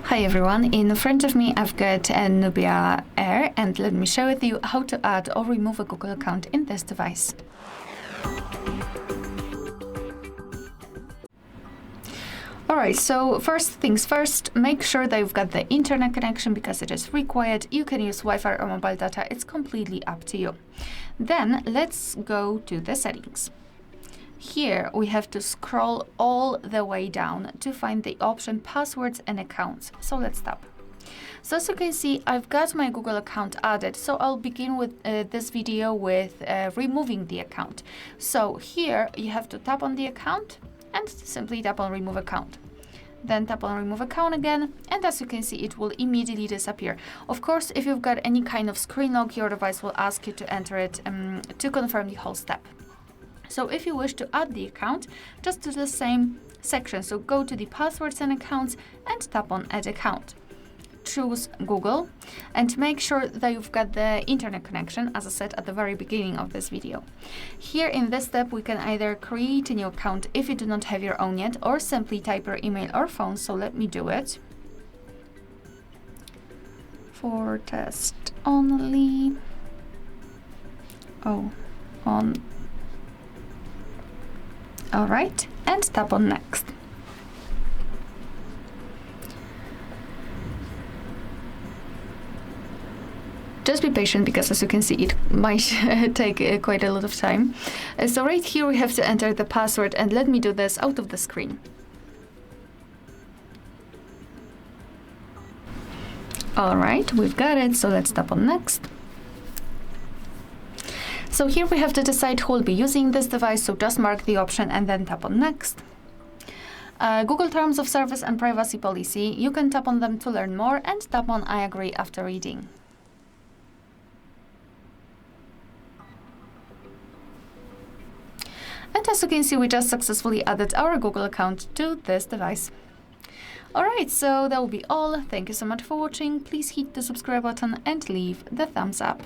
Hi everyone, in front of me I've got a NUBIA Air, and let me share with you how to add or remove a Google account in this device. Alright, so first things first, make sure that you've got the internet connection because it is required. You can use Wi-Fi or mobile data, it's completely up to you. Then let's go to the settings. Here we have to scroll all the way down to find the option passwords and accounts. So let's tap. So as you can see, I've got my Google account added. So I'll begin with this video with removing the account. So here you have to tap on the account and simply tap on remove account. Then tap on remove account again, and as you can see, it will immediately disappear. Of course, if you've got any kind of screen lock, your device will ask you to enter it to confirm the whole step. So if you wish to add the account, just do the same section. So go to the passwords and accounts and tap on add account. Choose Google and make sure that you've got the internet connection, as I said at the very beginning of this video. Here in this step, we can either create a new account if you do not have your own yet, or simply type your email or phone. So let me do it. For test only. All right, and tap on next. Just be patient because, as you can see, it might take quite a lot of time. So right here we have to enter the password, and let me do this out of the screen. All right, we've got it, so let's tap on next. So here we have to decide who will be using this device, so just mark the option and then tap on next. Google Terms of Service and Privacy Policy, you can tap on them to learn more and tap on I agree after reading. And as you can see, we just successfully added our Google account to this device. Alright, so that will be all. Thank you so much for watching. Please hit the subscribe button and leave the thumbs up.